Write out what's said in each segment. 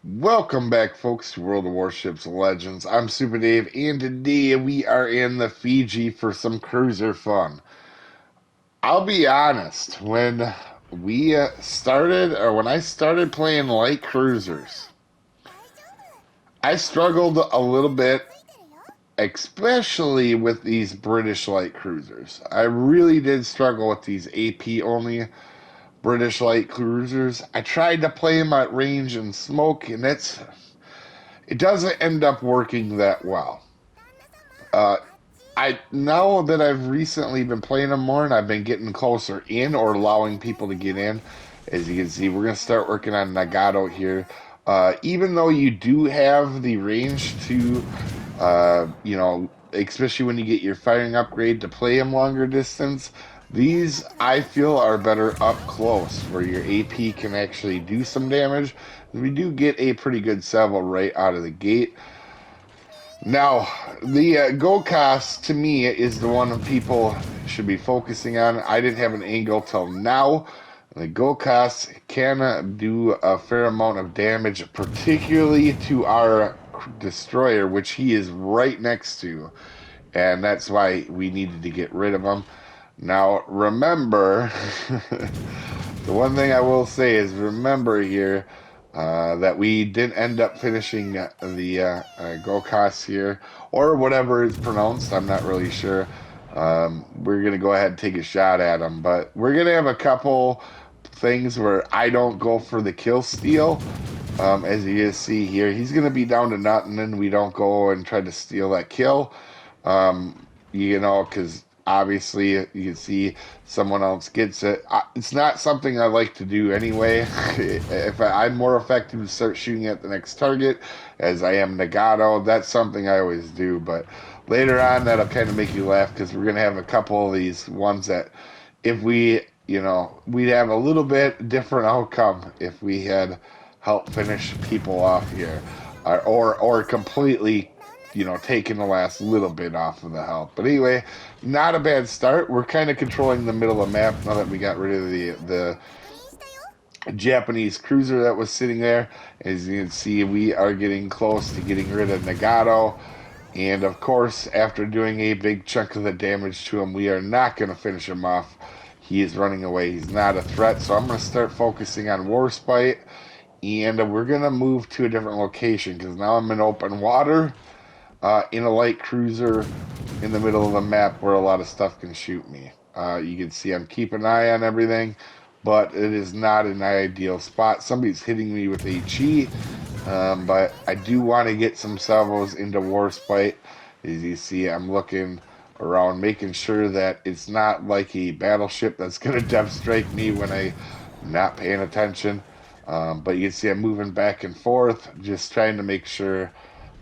Welcome back, folks, to World of Warships Legends. I'm Soopa-Dave, and today we are in the Fiji for some cruiser fun. I'll be honest, when I started playing light cruisers, I struggled a little bit, especially with these British light cruisers. I really did struggle with these AP only British light cruisers. I tried to play them at range and smoke, and it doesn't end up working that well. Uh, I Now that I've recently been playing them more and I've been getting closer in or allowing people to get in, as you can see, we're gonna start working on Nagato here. Even though you do have the range to, especially when you get your firing upgrade to play them longer distance, these I feel are better up close, where your AP can actually do some damage. We do get a pretty good salvo right out of the gate. Now, the gold cost to me is the one people should be focusing on. I didn't have an angle till now. The gold cost can do a fair amount of damage, particularly to our destroyer, which he is right next to, and that's why we needed to get rid of him. Now, remember, the one thing I will say is remember here that we didn't end up finishing the Gokas here, or whatever it's pronounced. I'm not really sure. We're going to go ahead and take a shot at him, but we're going to have a couple things where I don't go for the kill steal. As you can see here, he's going to be down to nothing, and we don't go and try to steal that kill. Because obviously you can see someone else gets it. It's not something I like to do anyway. I'm more effective to start shooting at the next target, as I am Nagato. That's something I always do. But later on, that'll kind of make you laugh, because we're going to have a couple of these ones that if we'd have a little bit different outcome if we had helped finish people off here, or completely taking the last little bit off of the health. But anyway, not a bad start. We're kind of controlling the middle of the map now that we got rid of the Japanese cruiser that was sitting there. As you can see, we are getting close to getting rid of Nagato. And of course, after doing a big chunk of the damage to him, we are not going to finish him off. He is running away. He's not a threat. So I'm going to start focusing on Warspite. And we're going to move to a different location, because now I'm in open water. In a light cruiser in the middle of the map where a lot of stuff can shoot me. You can see I'm keeping an eye on everything, but it is not an ideal spot. Somebody's hitting me with HE, but I do want to get some salvos into Warspite. As you see, I'm looking around, making sure that it's not like a battleship that's going to depth strike me when I'm not paying attention. But you can see I'm moving back and forth, just trying to make sure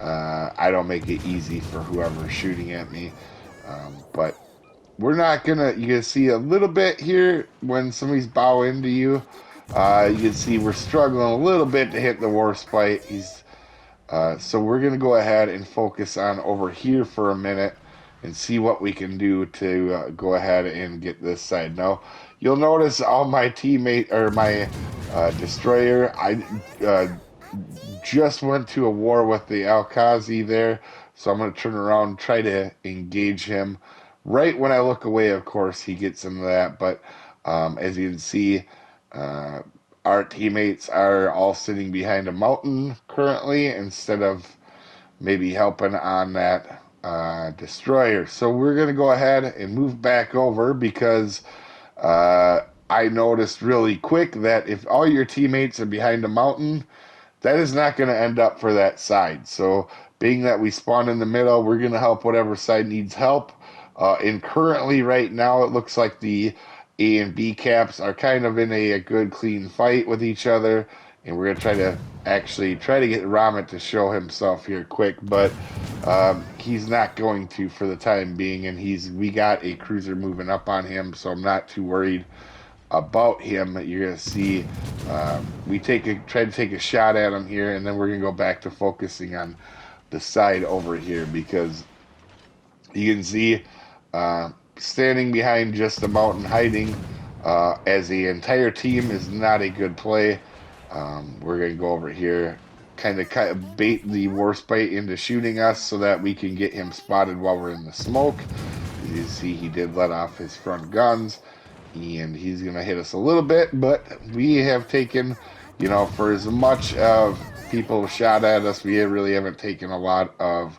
I don't make it easy for whoever's shooting at me. But we're not gonna, you can see a little bit here when somebody's bow into you. You can see we're struggling a little bit to hit the Warspite. So we're gonna go ahead and focus on over here for a minute and see what we can do to go ahead and get this side. Now, you'll notice all my teammate, or my destroyer, I just went to a war with the Alkazi there, so I'm going to turn around and try to engage him. Right when I look away, of course, he gets into that, but as you can see, our teammates are all sitting behind a mountain currently, instead of maybe helping on that destroyer. So we're going to go ahead and move back over, because I noticed really quick that if all your teammates are behind a mountain, that is not going to end up for that side. So being that we spawn in the middle, we're going to help whatever side needs help. And currently right now, it looks like the A and B caps are kind of in a good clean fight with each other. And we're going to try to get Ramit to show himself here quick, but he's not going to for the time being. And we got a cruiser moving up on him, so I'm not too worried about him. You're gonna see we try to take a shot at him here, and then we're gonna go back to focusing on the side over here, because you can see standing behind just a mountain hiding as the entire team is not a good play. We're gonna go over here, kind of bait the Warspite into shooting us so that we can get him spotted while we're in the smoke. As you see, he did let off his front guns, and he's going to hit us a little bit, but we have taken, for as much of people shot at us, we really haven't taken a lot of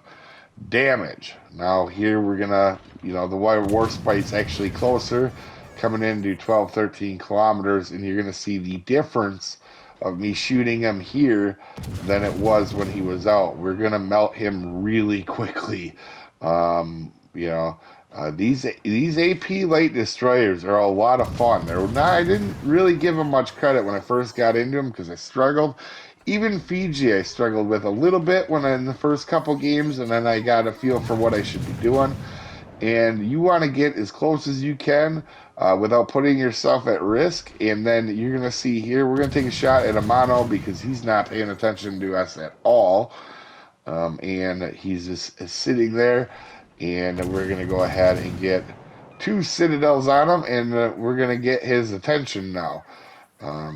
damage. Now here we're going to, the Warspite's actually closer, coming into 12, 13 kilometers, and you're going to see the difference of me shooting him here than it was when he was out. We're going to melt him really quickly. These AP light destroyers are a lot of fun. I didn't really give them much credit when I first got into them because I struggled. Even Fiji I struggled with a little bit in the first couple games, and then I got a feel for what I should be doing. And you want to get as close as you can without putting yourself at risk. And then you're going to see here, we're going to take a shot at Amano because he's not paying attention to us at all. And he's just sitting there. And we're going to go ahead and get 2 citadels on him. And we're going to get his attention now.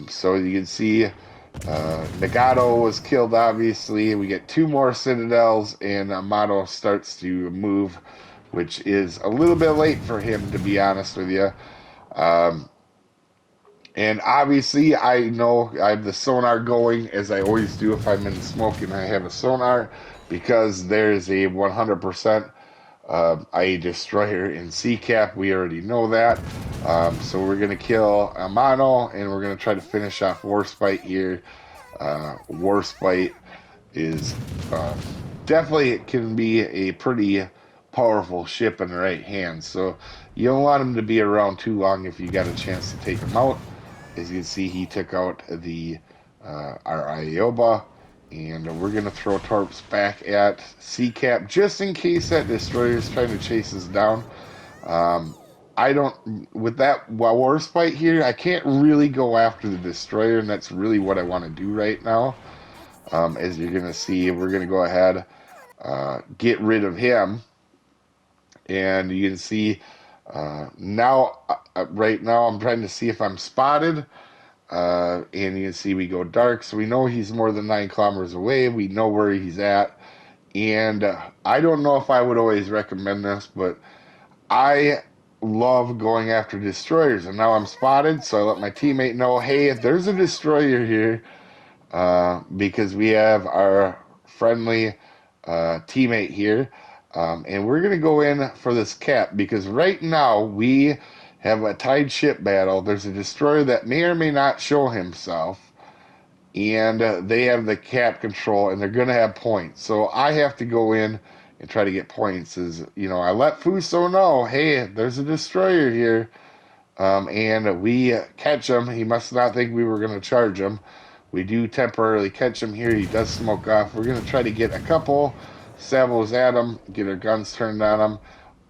So you can see Nagato was killed, obviously. We get 2 more citadels. And Amano starts to move, which is a little bit late for him, to be honest with you. And obviously, I know I have the sonar going, as I always do if I'm in smoke and I have a sonar, because there's a 100% a destroyer in C-Cap. We already know that. So we're going to kill Amano, and we're going to try to finish off Warspite here. Warspite is definitely, it can be a pretty powerful ship in the right hands, so you don't want him to be around too long if you got a chance to take him out. As you can see, he took out the our Ioba, and we're going to throw torps back at C-Cap just in case that destroyer is trying to chase us down. With that Warspite here, I can't really go after the destroyer, and that's really what I want to do right now. As you're going to see, we're going to go ahead, get rid of him. And you can see right now I'm trying to see if I'm spotted. And you can see we go dark. So we know he's more than 9 kilometers away. We know where he's at. And I don't know if I would always recommend this, but I love going after destroyers. And now I'm spotted. So I let my teammate know, hey, if there's a destroyer here, because we have our friendly teammate here. And we're going to go in for this cap because right now we have a tied ship battle. There's a destroyer that may or may not show himself, and they have the cap control, and they're going to have points. So I have to go in and try to get points. I let Fuso know, hey, there's a destroyer here, and we catch him. He must not think we were going to charge him. We do temporarily catch him here. He does smoke off. We're going to try to get a couple salvos at him, get our guns turned on him,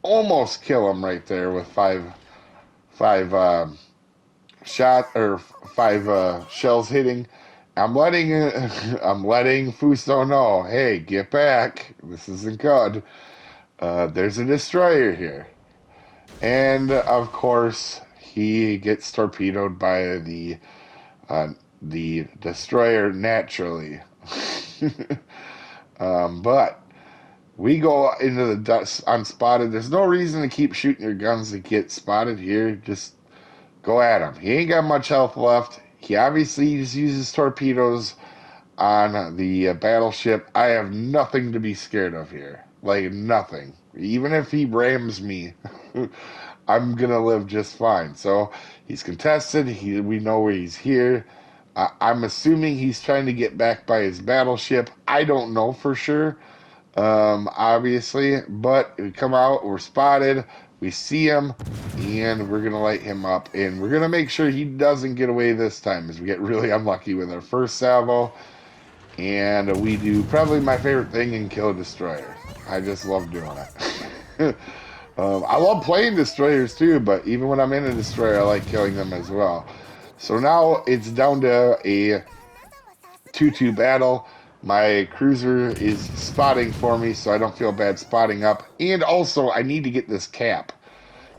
almost kill him right there with five shells hitting. I'm letting Fuso know, hey, get back. This isn't good. There's a destroyer here, and of course he gets torpedoed by the destroyer naturally. But we go into the dust unspotted. There's no reason to keep shooting your guns to get spotted here. Just go at him. He ain't got much health left. He obviously just uses torpedoes on the battleship. I have nothing to be scared of here. Like, nothing. Even if he rams me, I'm going to live just fine. So, he's contested. We know where he's here. I'm assuming he's trying to get back by his battleship. I don't know for sure. Obviously, but we come out, we're spotted, we see him, and we're gonna light him up, and we're gonna make sure he doesn't get away this time, as we get really unlucky with our first salvo, and we do probably my favorite thing and kill a destroyer. I just love doing it. I love playing destroyers too, but even when I'm in a destroyer, I like killing them as well. So now it's down to a 2-2 battle. My cruiser is spotting for me, so I don't feel bad spotting up. And also, I need to get this cap.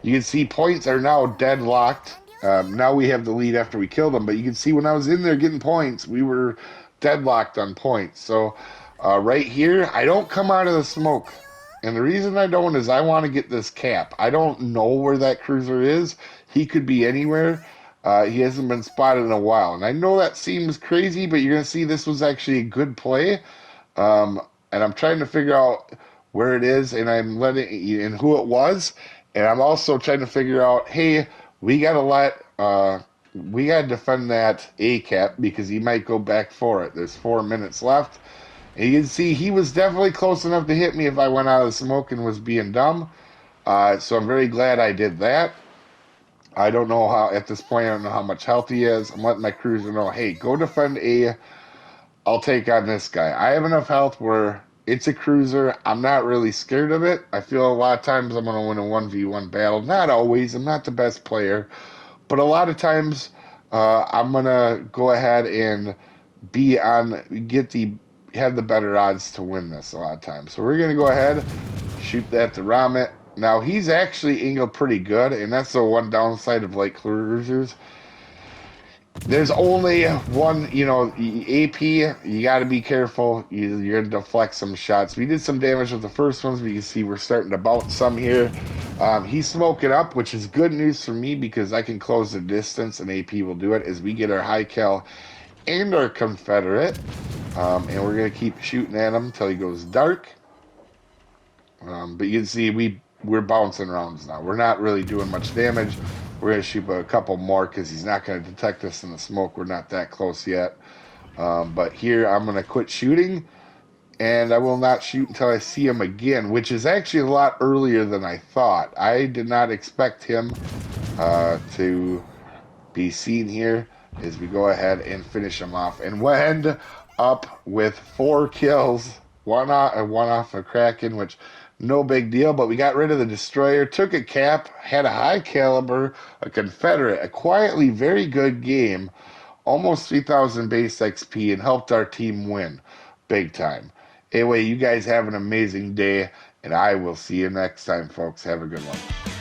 You can see points are now deadlocked. Now we have the lead after we killed them, but you can see when I was in there getting points, we were deadlocked on points. So right here, I don't come out of the smoke. And the reason I don't is I want to get this cap. I don't know where that cruiser is. He could be anywhere. He hasn't been spotted in a while. And I know that seems crazy, but you're going to see this was actually a good play. Um, and I'm trying to figure out where it is, and I'm letting and who it was. And I'm also trying to figure out, hey, we got to we got to defend that A cap because he might go back for it. There's 4 minutes left. And you can see he was definitely close enough to hit me if I went out of the smoke and was being dumb. So I'm very glad I did that. I don't know how, at this point, I don't know how much health he is. I'm letting my cruiser know, hey, go defend A. I'll take on this guy. I have enough health where it's a cruiser. I'm not really scared of it. I feel a lot of times I'm going to win a 1v1 battle. Not always. I'm not the best player. But a lot of times I'm going to go ahead and have the better odds to win this a lot of times. So we're going to go ahead, shoot that to Ramit. Now, he's actually angled pretty good, and that's the one downside of light cruisers. There's only one, AP, you got to be careful. You're going to deflect some shots. We did some damage with the first ones, but you can see we're starting to bounce some here. He's smoking up, which is good news for me because I can close the distance, and AP will do it as we get our high cal and our Confederate. And we're going to keep shooting at him until he goes dark. But you can see we're bouncing rounds now. We're not really doing much damage. We're going to shoot a couple more because he's not going to detect us in the smoke. We're not that close yet. But here I'm going to quit shooting, and I will not shoot until I see him again, which is actually a lot earlier than I thought. I did not expect him to be seen here as we go ahead and finish him off. And we'll end up with 4 kills, one off a Kraken, which no big deal, but we got rid of the destroyer, took a cap, had a high caliber, a Confederate, a quietly very good game, almost 3,000 base XP, and helped our team win big time. Anyway, you guys have an amazing day, and I will see you next time, folks. Have a good one.